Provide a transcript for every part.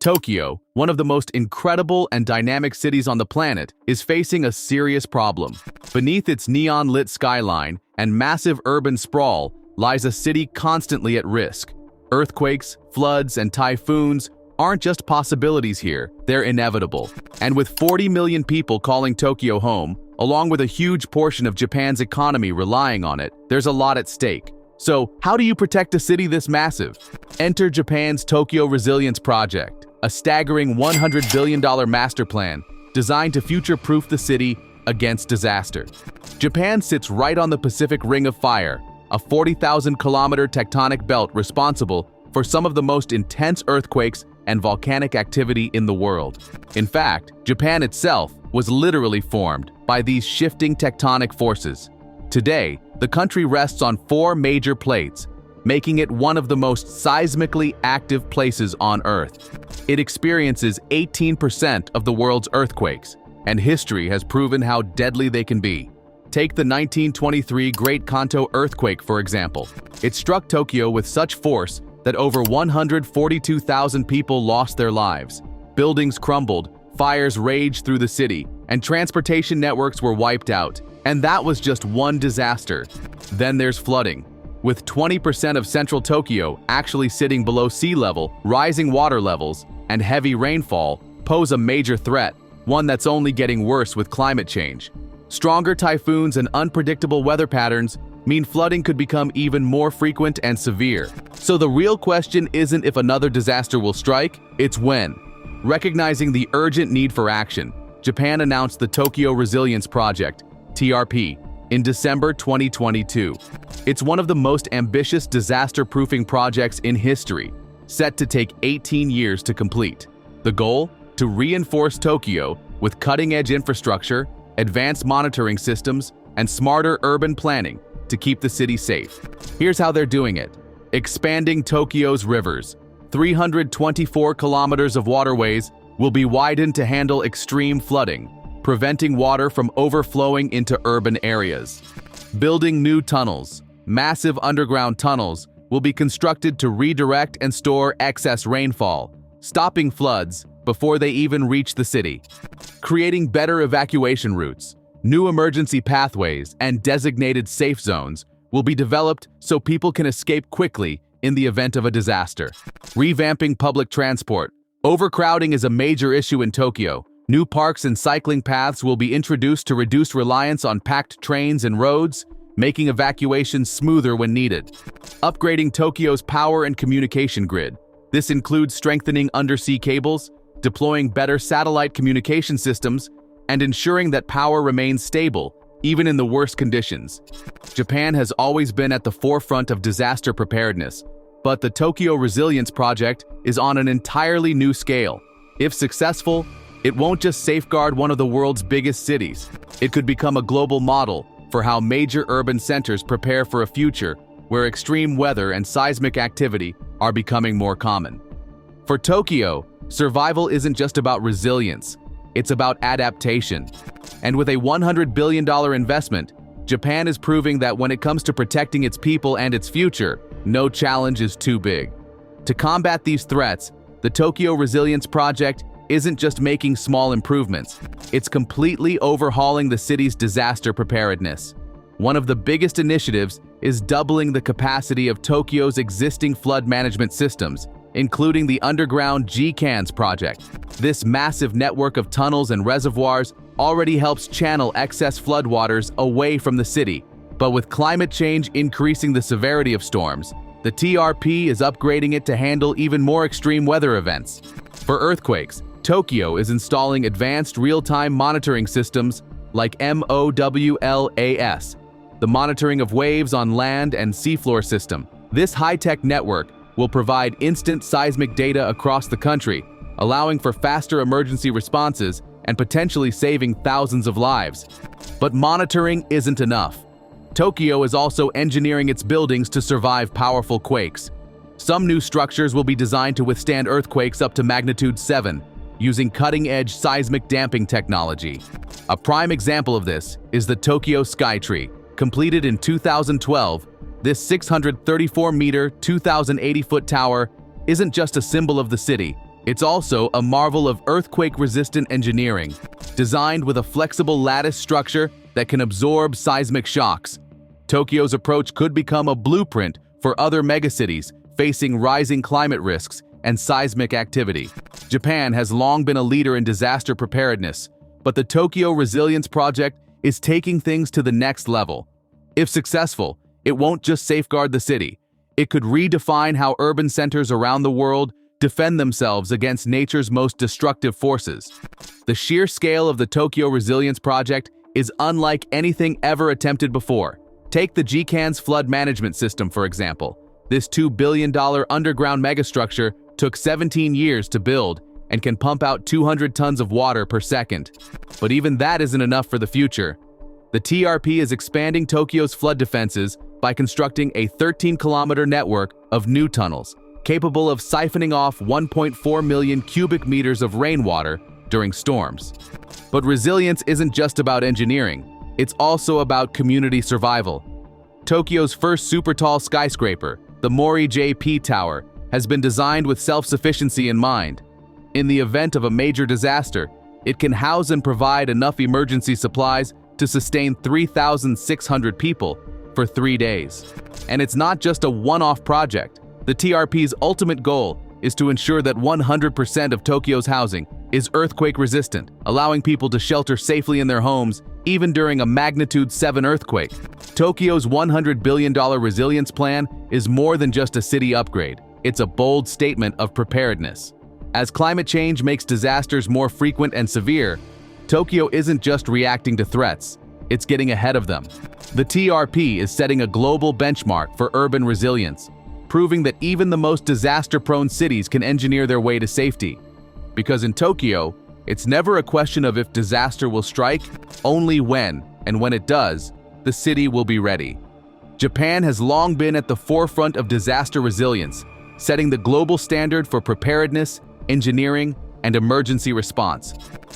Tokyo, one of the most incredible and dynamic cities on the planet, is facing a serious problem. Beneath its neon-lit skyline and massive urban sprawl lies a city constantly at risk. Earthquakes, floods, and typhoons aren't just possibilities here, they're inevitable. And with 40 million people calling Tokyo home, along with a huge portion of Japan's economy relying on it, there's a lot at stake. So, how do you protect a city this massive? Enter Japan's Tokyo Resilience Project, a staggering $100 billion master plan designed to future-proof the city against disaster. Japan sits right on the Pacific Ring of Fire, a 40,000-kilometer tectonic belt responsible for some of the most intense earthquakes and volcanic activity in the world. In fact, Japan itself was literally formed by these shifting tectonic forces. Today, the country rests on 4 major plates, making it one of the most seismically active places on Earth. It experiences 18% of the world's earthquakes, and history has proven how deadly they can be. Take the 1923 Great Kanto earthquake, for example. It struck Tokyo with such force that over 142,000 people lost their lives. Buildings crumbled, fires raged through the city, and transportation networks were wiped out. And that was just one disaster. Then there's flooding. With 20% of central Tokyo actually sitting below sea level, rising water levels and heavy rainfall pose a major threat, one that's only getting worse with climate change. Stronger typhoons and unpredictable weather patterns mean flooding could become even more frequent and severe. So the real question isn't if another disaster will strike, it's when. Recognizing the urgent need for action, Japan announced the Tokyo Resilience Project, TRP, in December 2022. It's one of the most ambitious disaster-proofing projects in history, set to take 18 years to complete. The goal? To reinforce Tokyo with cutting-edge infrastructure, advanced monitoring systems, and smarter urban planning to keep the city safe. Here's how they're doing it. Expanding Tokyo's rivers. 324 kilometers of waterways will be widened to handle extreme flooding, preventing water from overflowing into urban areas. Building new tunnels. Massive underground tunnels will be constructed to redirect and store excess rainfall, stopping floods before they even reach the city. Creating better evacuation routes. New emergency pathways and designated safe zones will be developed so people can escape quickly in the event of a disaster. Revamping public transport. Overcrowding is a major issue in Tokyo. New parks and cycling paths will be introduced to reduce reliance on packed trains and roads, making evacuations smoother when needed. Upgrading Tokyo's power and communication grid. This includes strengthening undersea cables, deploying better satellite communication systems, and ensuring that power remains stable, even in the worst conditions. Japan has always been at the forefront of disaster preparedness, but the Tokyo Resilience Project is on an entirely new scale. If successful, it won't just safeguard one of the world's biggest cities. It could become a global model for how major urban centers prepare for a future where extreme weather and seismic activity are becoming more common. For Tokyo, survival isn't just about resilience, it's about adaptation. And with a $100 billion investment, Japan is proving that when it comes to protecting its people and its future, no challenge is too big. To combat these threats, the Tokyo Resilience Project isn't just making small improvements, it's completely overhauling the city's disaster preparedness. One of the biggest initiatives is doubling the capacity of Tokyo's existing flood management systems, including the underground G-CANS project. This massive network of tunnels and reservoirs already helps channel excess floodwaters away from the city. But with climate change increasing the severity of storms, the TRP is upgrading it to handle even more extreme weather events. For earthquakes, Tokyo is installing advanced real-time monitoring systems like MOWLAS, the monitoring of waves on land and seafloor system. This high-tech network will provide instant seismic data across the country, allowing for faster emergency responses and potentially saving thousands of lives. But monitoring isn't enough. Tokyo is also engineering its buildings to survive powerful quakes. Some new structures will be designed to withstand earthquakes up to magnitude 7, using cutting-edge seismic damping technology. A prime example of this is the Tokyo Skytree. Completed in 2012, this 634-meter, 2,080-foot tower isn't just a symbol of the city, It's also a marvel of earthquake-resistant engineering, designed with a flexible lattice structure that can absorb seismic shocks. Tokyo's approach could become a blueprint for other megacities facing rising climate risks and seismic activity. Japan has long been a leader in disaster preparedness, but the Tokyo Resilience Project is taking things to the next level. If successful, it won't just safeguard the city. It could redefine how urban centers around the world defend themselves against nature's most destructive forces. The sheer scale of the Tokyo Resilience Project is unlike anything ever attempted before. Take the GCAN's flood management system, for example. This $2 billion underground megastructure took 17 years to build and can pump out 200 tons of water per second. But even that isn't enough for the future. The TRP is expanding Tokyo's flood defenses by constructing a 13-kilometer network of new tunnels, capable of siphoning off 1.4 million cubic meters of rainwater during storms. But resilience isn't just about engineering. It's also about community survival. Tokyo's first super-tall skyscraper, the Mori JP Tower, has been designed with self-sufficiency in mind. In the event of a major disaster, it can house and provide enough emergency supplies to sustain 3,600 people for 3 days. And it's not just a one-off project. The TRP's ultimate goal is to ensure that 100% of Tokyo's housing is earthquake-resistant, allowing people to shelter safely in their homes even during a magnitude 7 earthquake. Tokyo's $100 billion resilience plan is more than just a city upgrade. It's a bold statement of preparedness. As climate change makes disasters more frequent and severe, Tokyo isn't just reacting to threats, it's getting ahead of them. The TRP is setting a global benchmark for urban resilience, proving that even the most disaster-prone cities can engineer their way to safety. Because in Tokyo, it's never a question of if disaster will strike, only when, and when it does, the city will be ready. Japan has long been at the forefront of disaster resilience, setting the global standard for preparedness, engineering, and emergency response.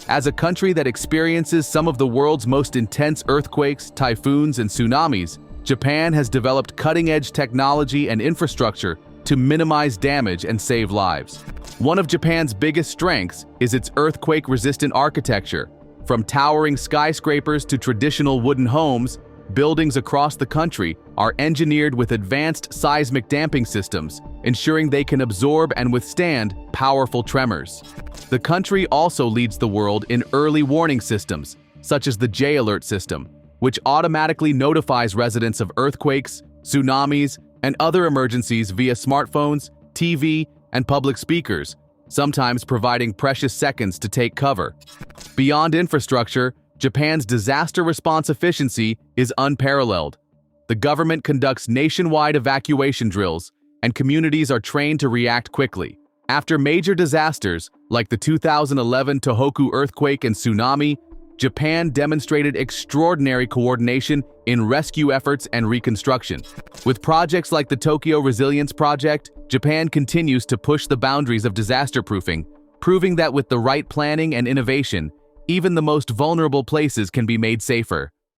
As a country that experiences some of the world's most intense earthquakes, typhoons, and tsunamis, Japan has developed cutting-edge technology and infrastructure to minimize damage and save lives. One of Japan's biggest strengths is its earthquake-resistant architecture. From towering skyscrapers to traditional wooden homes, buildings across the country are engineered with advanced seismic damping systems, ensuring they can absorb and withstand powerful tremors. The country also leads the world in early warning systems, such as the J-Alert system, which automatically notifies residents of earthquakes, tsunamis, and other emergencies via smartphones, TV, and public speakers, sometimes providing precious seconds to take cover. Beyond infrastructure, Japan's disaster response efficiency is unparalleled. The government conducts nationwide evacuation drills, and communities are trained to react quickly. After major disasters, like the 2011 Tohoku earthquake and tsunami, Japan demonstrated extraordinary coordination in rescue efforts and reconstruction. With projects like the Tokyo Resilience Project, Japan continues to push the boundaries of disaster proofing, proving that with the right planning and innovation, even the most vulnerable places can be made safer.